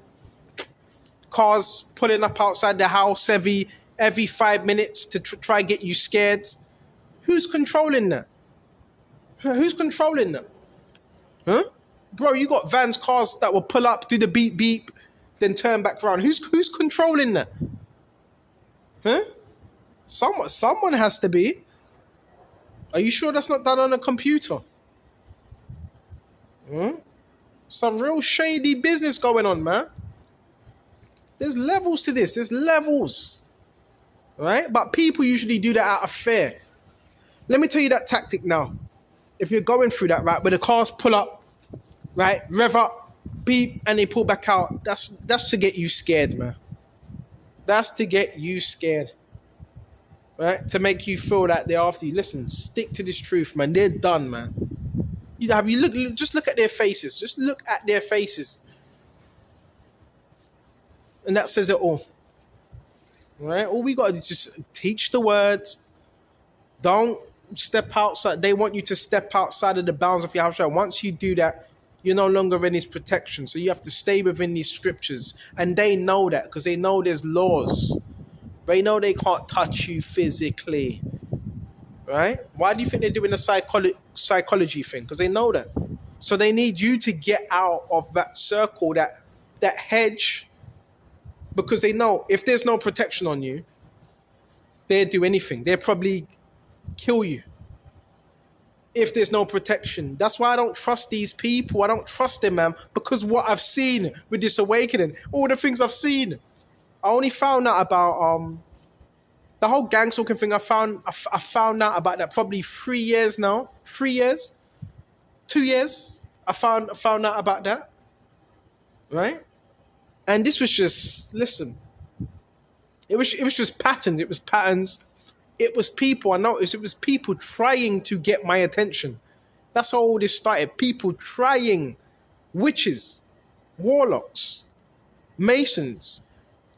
cars pulling up outside the house every 5 minutes to try get you scared. Who's controlling that? Who's controlling that? Huh? Bro, you got vans, cars that will pull up, do the beep beep, then turn back around. Who's controlling that? Huh? Someone has to be. Are you sure that's not done on a computer? Some real shady business going on, man. There's levels to this. There's levels. Right? But people usually do that out of fear. Let me tell you that tactic now. If you're going through that, right, where the cars pull up, right, rev up, beep, and they pull back out, that's to get you scared, man. That's to get you scared. Right? To make you feel that they're after you. Listen, stick to this truth, man. They're done, man. Just look at their faces. Just look at their faces. And that says it all. Right? All we got to do is just teach the words. Don't step outside. They want you to step outside of the bounds of Yahweh. Once you do that, you're no longer in his protection. So you have to stay within these scriptures. And they know that because they know there's laws. They know they can't touch you physically. Right? Why do you think they're doing a psychology thing? Because they know that. So they need you to get out of that circle, that hedge, because they know if there's no protection on you, they'll do anything. They'll probably kill you if there's no protection. That's why I don't trust these people. I don't trust them, man, because what I've seen with this awakening, all the things I've seen. I only found out about the whole gang stalking thing. I found out about that probably 3 years now. 3 years, 2 years. I found out about that, right? And this was just, listen. It was just patterns. It was patterns. It was people. I noticed it was people trying to get my attention. That's how all this started. People trying, witches, warlocks, masons,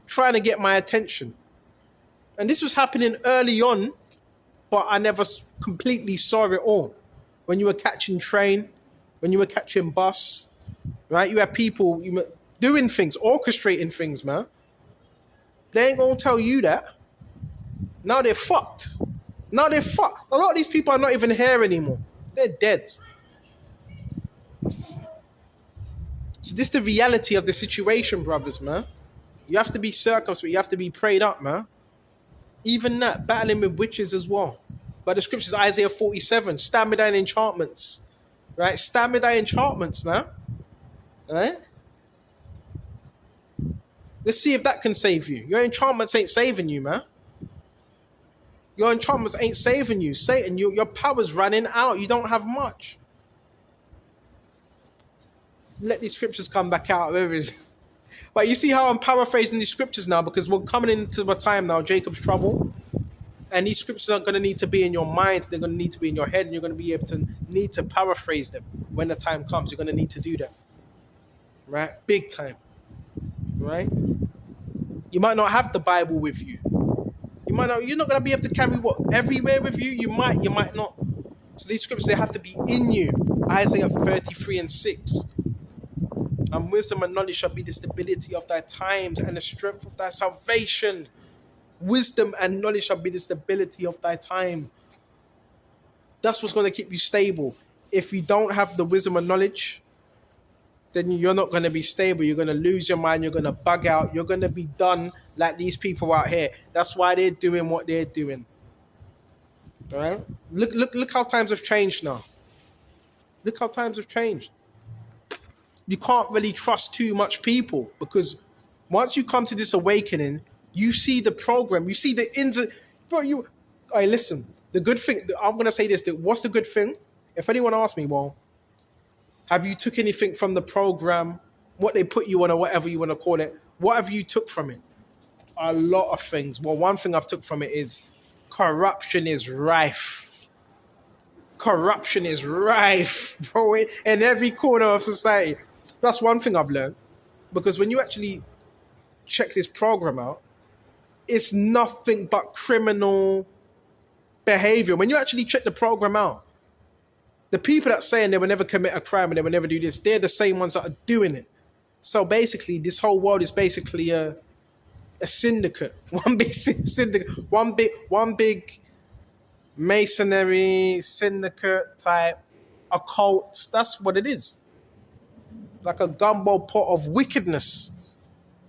trying to get my attention. And this was happening early on, but I never completely saw it all. When you were catching train, when you were catching bus, right? You had people doing things, orchestrating things, man. They ain't gonna tell you that. Now they're fucked. Now they're fucked. A lot of these people are not even here anymore. They're dead. So this is the reality of the situation, brothers, man. You have to be circumspect. You have to be prayed up, man. Even that, battling with witches as well. But the scriptures, Isaiah 47, stand me down enchantments. Right? Stand me down enchantments, man. Right? Let's see if that can save you. Your enchantments ain't saving you, man. Your enchantments ain't saving you. Satan, your power's running out. You don't have much. Let these scriptures come back out. But you see how I'm paraphrasing these scriptures now, because we're coming into a time now, Jacob's trouble. And these scriptures are going to need to be in your mind. They're going to need to be in your head. And you're going to be able to need to paraphrase them when the time comes. You're going to need to do that. Right? Big time. Right? You might not have the Bible with you. You're not going to be able to carry what everywhere with you. You might not. So these scriptures, they have to be in you. Isaiah 33:6. And wisdom and knowledge shall be the stability of thy times and the strength of thy salvation. Wisdom and knowledge shall be the stability of thy time. That's what's going to keep you stable. If you don't have the wisdom and knowledge, then you're not going to be stable. You're going to lose your mind. You're going to bug out. You're going to be done like these people out here. That's why they're doing what they're doing. All right? Look how times have changed now. Look how times have changed. You can't really trust too much people, because once you come to this awakening, you see the program, you see the listen, the good thing, I'm going to say this, what's the good thing? If anyone asks me, well, have you took anything from the program, what they put you on or whatever you want to call it, what have you took from it? A lot of things. Well, one thing I've took from it is corruption is rife. Corruption is rife, bro, in every corner of society. That's one thing I've learned, because when you actually check this program out, it's nothing but criminal behavior. When you actually check the program out, the people that saying they will never commit a crime and they will never do this, they're the same ones that are doing it. So basically, this whole world is basically a syndicate, one big syndicate, one big masonry syndicate type occult. That's what it is. Like a gumbo pot of wickedness,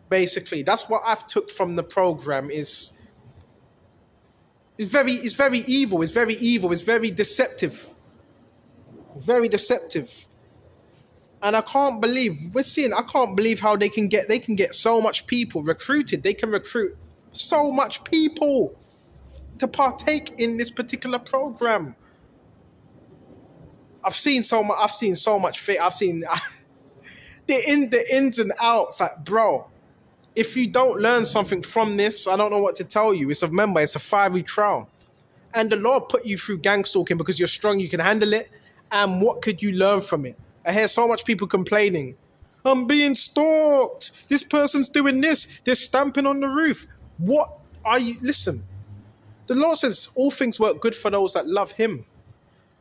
basically. That's what I've took from the program. It's very evil. It's very evil. It's very deceptive. Very deceptive. And I can't believe how they can get so much people recruited. They can recruit so much people to partake in this particular program. I've seen so much. I've seen the ins and outs. Like, bro, if you don't learn something from this, I don't know what to tell you. It's a fiery trial. And the Lord put you through gang stalking because you're strong, you can handle it. And what could you learn from it? I hear so much people complaining. I'm being stalked. This person's doing this. They're stamping on the roof. What are you? Listen, the Lord says all things work good for those that love him.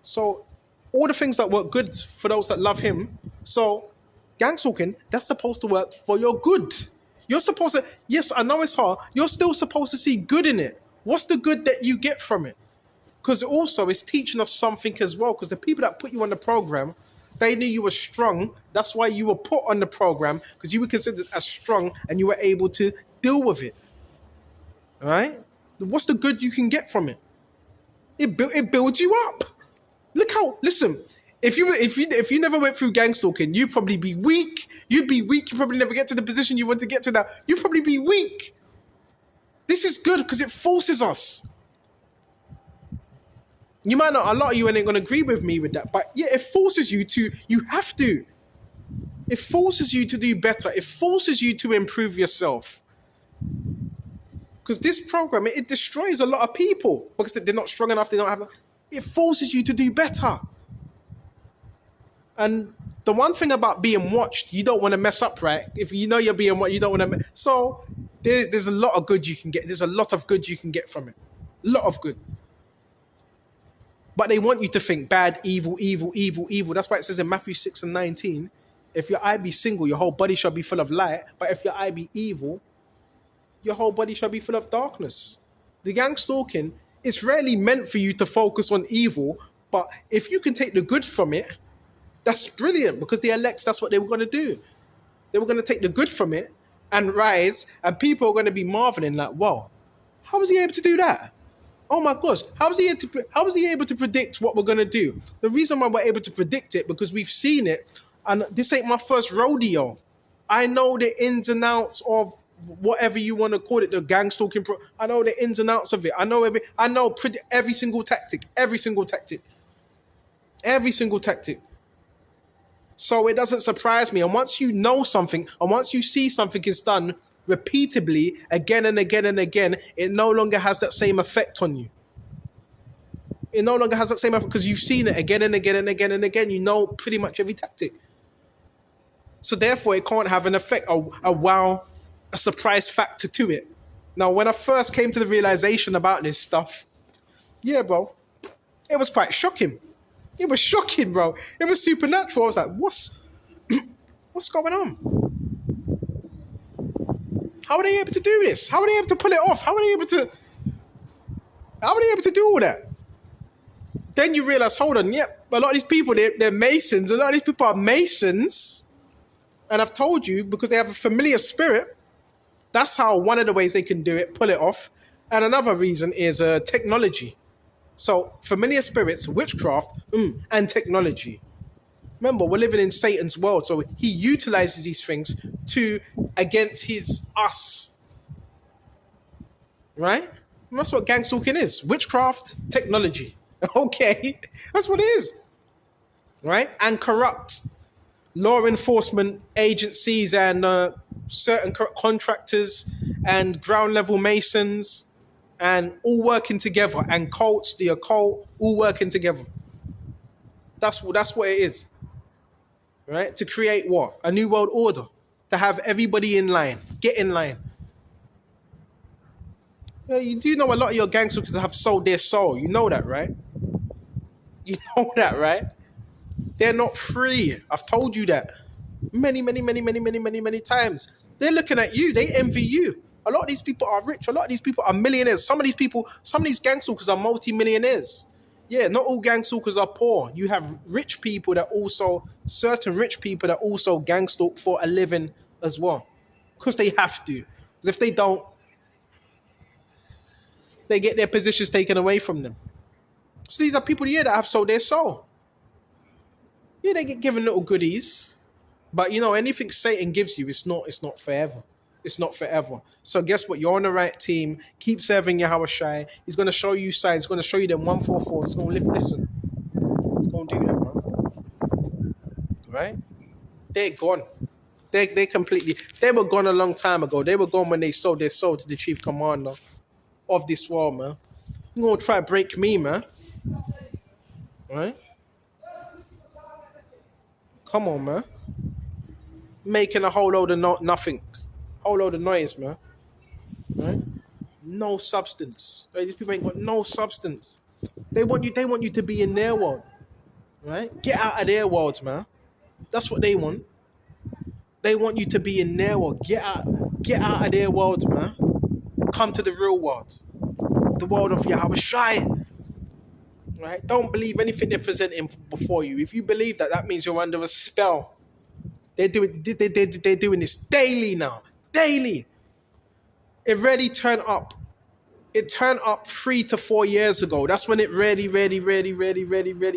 So all the things that work good for those that love him, So, gang stalking, that's supposed to work for your good. You're supposed to, yes, I know it's hard. You're still supposed to see good in it. What's the good that you get from it? Because also it's teaching us something as well. Because the people that put you on the program, they knew you were strong. That's why you were put on the program, because you were considered as strong and you were able to deal with it. All right? What's the good you can get from it? It builds you up. Look how, listen, if you never went through gang stalking, you'd probably be weak. You'd be weak. You probably never get to the position you want to get to now. You'd probably be weak. This is good because it forces us. You might not, a lot of you ain't going to agree with me with that, but yeah, it forces you to, you have to. It forces you to do better. It forces you to improve yourself. Because this program, it destroys a lot of people because they're not strong enough, they don't have, it forces you to do better. And the one thing about being watched, you don't want to mess up, right? If you know you're being watched, you don't want to. So there's a lot of good you can get. There's a lot of good you can get from it. A lot of good. But they want you to think bad, evil, evil, evil, evil. That's why it says in Matthew 6:19, if your eye be single, your whole body shall be full of light. But if your eye be evil, your whole body shall be full of darkness. The gang stalking, it's rarely meant for you to focus on evil. But if you can take the good from it, that's brilliant, because the elects, that's what they were going to do. They were going to take the good from it and rise, and people are going to be marveling like, whoa, how was he able to do that? Oh my gosh, how was he able to predict what we're going to do? The reason why we're able to predict it, because we've seen it, and this ain't my first rodeo. I know the ins and outs of whatever you want to call it, the gang stalking. I know the ins and outs of it. I know every single tactic. So it doesn't surprise me. And once you know something, and once you see something is done repeatedly, again and again and again, it no longer has that same effect on you. It no longer has that same effect because you've seen it again and again and again and again. You know pretty much every tactic. So therefore, it can't have an effect, a surprise factor to it. Now, when I first came to the realization about this stuff, yeah, bro, it was quite shocking. It was shocking, bro. It was supernatural. I was like, what's going on? How are they able to do this? How are they able to pull it off? How are they able to do all that? Then you realize, hold on, yep, a lot of these people, they're Masons. A lot of these people are Masons. And I've told you, because they have a familiar spirit, that's how one of the ways they can do it, pull it off. And another reason is technology. So familiar spirits, witchcraft, and technology. Remember, we're living in Satan's world, so he utilizes these things against us. Right? And that's what gang stalking is. Witchcraft, technology. Okay? That's what it is. Right? And corrupt law enforcement agencies and certain contractors and ground level masons, and all working together, and cults, the occult, all working together. That's what it is. Right? To create what? A new world order. To have everybody in line. Get in line. Yeah, you do know a lot of your gang stalkers have sold their soul. You know that, right? You know that, right? They're not free. I've told you that many times. They're looking at you. They envy you. A lot of these people are rich. A lot of these people are millionaires. Some of these gang stalkers are multi-millionaires. Yeah, not all gang stalkers are poor. You have certain rich people that also gang stalk for a living as well. Because they have to. Because if they don't, they get their positions taken away from them. So these are people here that have sold their soul. Yeah, they get given little goodies. But anything Satan gives you, it's not forever. It's not forever. So guess what? You're on the right team. Keep serving Yahweh Shai. He's going to show you signs. He's going to show you them 144. He's going to listen. He's going to do that, man. Right? They're gone. They were gone a long time ago. They were gone when they sold their soul to the chief commander of this world, man. You're going to try to break me, man. Right? Come on, man. Making a whole load of nothing. Whole load of noise, man. Right? No substance. Right? These people ain't got no substance. They want you to be in their world. Right? Get out of their worlds, man. That's what they want. They want you to be in their world. Get out of their world, man. Come to the real world. The world of Yahweh Shai. Right? Don't believe anything they're presenting before you. If you believe that, that means you're under a spell. They're doing this daily now. Daily. It really turned up. It turned up 3 to 4 years ago. That's when it really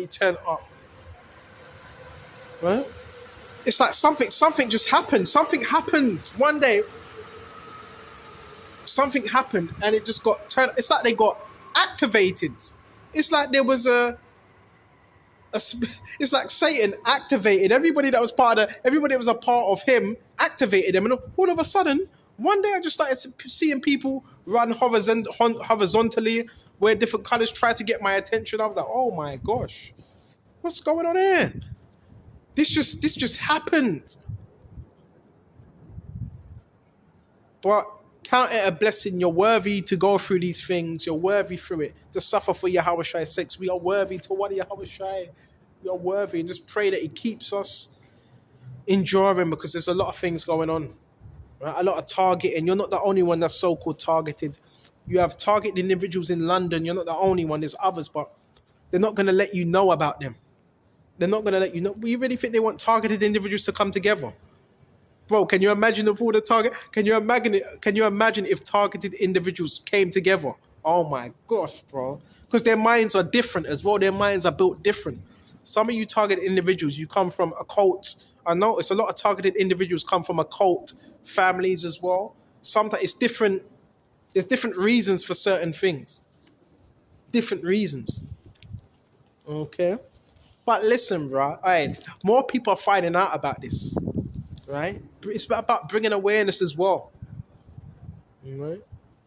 turned up. Right? It's like something just happened. Something happened one day. Something happened and it just got turned. It's like they got activated. It's like there was it's like Satan activated everybody that was everybody that was a part of him, activated them, and all of a sudden, one day I just started seeing people run horizontally, wear different colors, try to get my attention. I was like, oh my gosh, what's going on here? This just happened. But count it a blessing. You're worthy to go through these things. You're worthy through it. To suffer for Yahweh Shai's sakes. We are worthy to what Yahweh Shai. We are worthy. And just pray that he keeps us enduring, because there's a lot of things going on. Right? A lot of targeting. You're not the only one that's so-called targeted. You have targeted individuals in London. You're not the only one. There's others, but they're not going to let you know about them. They're not going to let you know. You really think they want targeted individuals to come together? Bro, can you imagine if all the target? Can you imagine if targeted individuals came together? Oh my gosh, bro! Because their minds are different as well. Their minds are built different. Some of you targeted individuals, you come from a cult. I notice a lot of targeted individuals come from occult families as well. Sometimes it's different. There's different reasons for certain things. Different reasons. Okay, but listen, bro. All right, more people are finding out about this. Right? It's about bringing awareness as well. Right?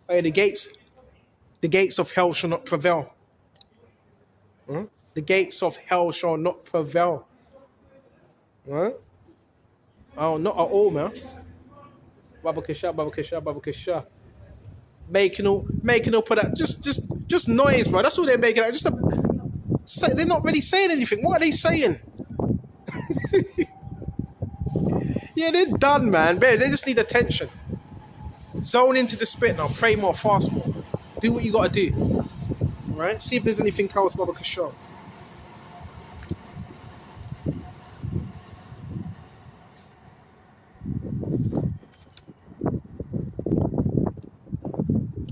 Hey, the gates of hell shall not prevail. Right? The gates of hell shall not prevail. Right? Oh, not at all, man. Babakasha. Making up of that. Just noise, bro. That's all they're making out. They're not really saying anything. What are they saying? Yeah, they're done, man. They just need attention. Zone into the spit now. Pray more, fast more. Do what you gotta do. Right? See if there's anything else Baba can show.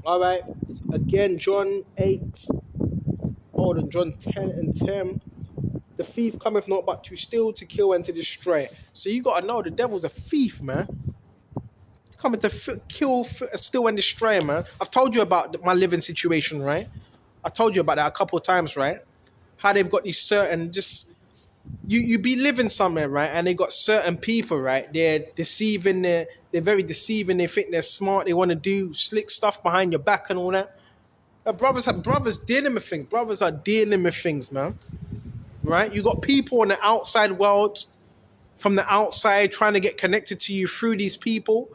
Alright. Again, John 8. Hold on, John 10 and 10. The thief cometh not but to steal, to kill, and to destroy. So you gotta know the devil's a thief, man. Coming to kill, steal, and destroy, man. I've told you about my living situation, right? I told you about that a couple of times, right? How they've got these certain you be living somewhere, right? And they got certain people, right? They're deceiving. They're very deceiving. They think they're smart. They want to do slick stuff behind your back and all that. Brothers dealing with things. Brothers are dealing with things, man. Right? You got people in the outside world, from the outside, trying to get connected to you through these people,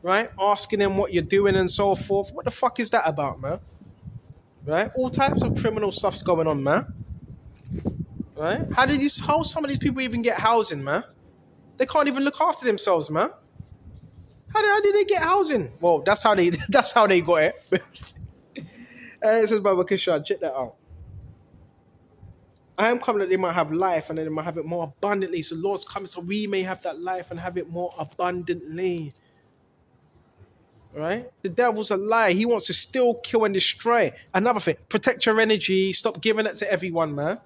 right? Asking them what you're doing and so forth. What the fuck is that about, man? Right? All types of criminal stuff's going on, man. Right? How some of these people even get housing, man? They can't even look after themselves, man. How did they get housing? Well, that's how they got it. And it says, Baba Kishan, check that out. I am coming that they might have life and then they might have it more abundantly. So Lord's coming so we may have that life and have it more abundantly. Right? The devil's a lie. He wants to steal, kill, and destroy. Another thing, protect your energy. Stop giving it to everyone, man.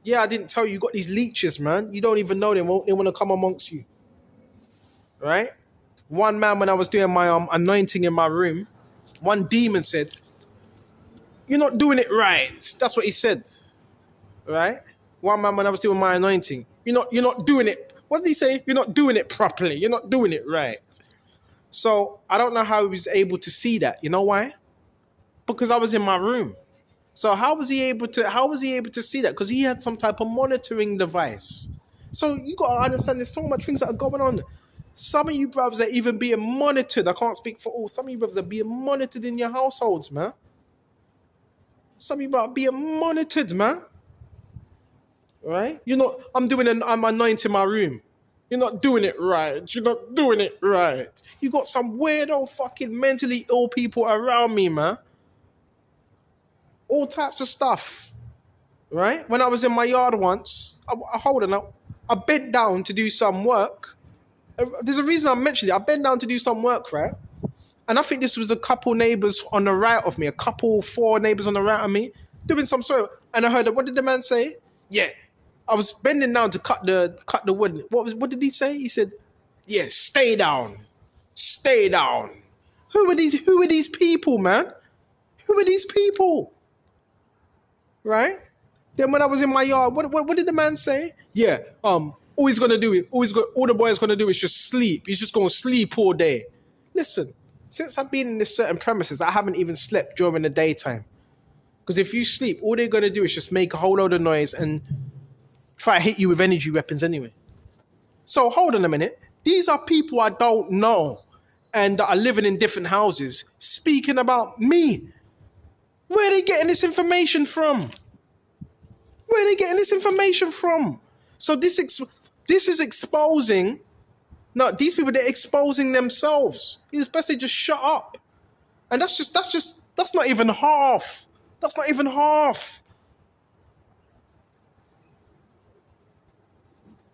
Yeah, I didn't tell you. You got these leeches, man. You don't even know them. They want to come amongst you. Right? One man, when I was doing my anointing in my room, one demon said, "You're not doing it right." That's what he said. Right? One man, when I was doing my anointing, you're not doing it. What did he say? You're not doing it properly. You're not doing it right. So I don't know how he was able to see that. You know why? Because I was in my room. So how was he able to see that? Because he had some type of monitoring device. So you got to understand there's so much things that are going on. Some of you brothers are even being monitored. I can't speak for all. Some of you brothers are being monitored in your households, man. Some of you are being monitored, man. right? I'm anointing my room. You're not doing it right. You're not doing it right. You got some weirdo fucking mentally ill people around me, man. All types of stuff, right? When I was in my yard once, hold on, I bent down to do some work. There's a reason I mentioned it. I bent down to do some work, right? And I think this was a couple neighbors on the right of me, four neighbors on the right of me, doing some sort. And I heard what did the man say? Yeah, I was bending down to cut the wood. What did he say? He said, "Yeah, stay down, stay down." Who are these people, man? Who are these people? Right? Then when I was in my yard, what did the man say? Yeah, all he's gonna do is all the boy's gonna do is just sleep. He's just gonna sleep all day. Listen, since I've been in this certain premises, I haven't even slept during the daytime. Because if you sleep, all they're gonna do is just make a whole load of noise and try to hit you with energy weapons anyway. So hold on a minute. These are people I don't know and that are living in different houses speaking about me. Where are they getting this information from? Where are they getting this information from? So this is exposing. No, these people, they're exposing themselves. It's best they just shut up. And that's not even half. That's not even half.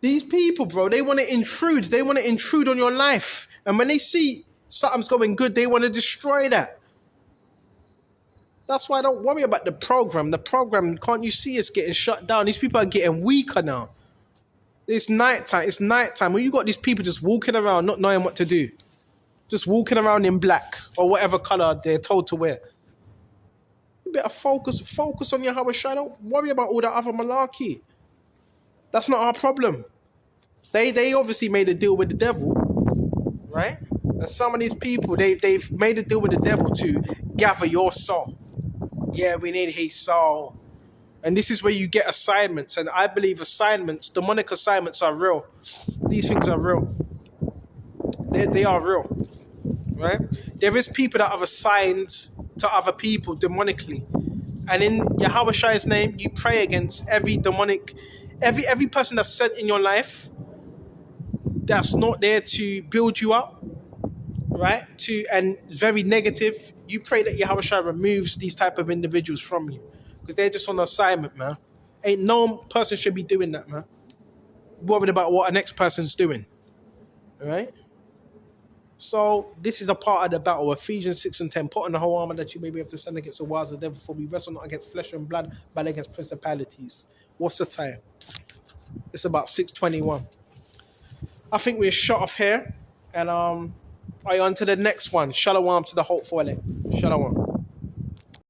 These people, bro, they want to intrude. They want to intrude on your life. And when they see something's going good, they want to destroy that. That's why I don't worry about the program. The program, can't you see it's getting shut down? These people are getting weaker now. It's nighttime. It's nighttime. When you got these people just walking around, not knowing what to do. Just walking around in black or whatever color they're told to wear. You better focus on your Hawashai. Don't worry about all that other malarkey. That's not our problem. They obviously made a deal with the devil, right? And some of these people, they've made a deal with the devil to gather your soul. Yeah, we need his soul. And this is where you get assignments. And I believe demonic assignments are real. These things are real. They are real, right? There is people that are assigned to other people demonically. And in Yahweh's name, you pray against every demonic, every person that's sent in your life that's not there to build you up, right? And very negative. You pray that Yahweh removes these type of individuals from you because they're just on assignment, man. Ain't no person should be doing that, man. Worried about what a next person's doing, all right? So this is a part of the battle. Ephesians 6:10. Put on the whole armor that you may be able to stand against the wiles of the devil. For we wrestle not against flesh and blood, but against principalities. What's the time? It's about 6:21. I think we're shut off here, and on to the next one. Shalom to the hopeful elect. Shalom.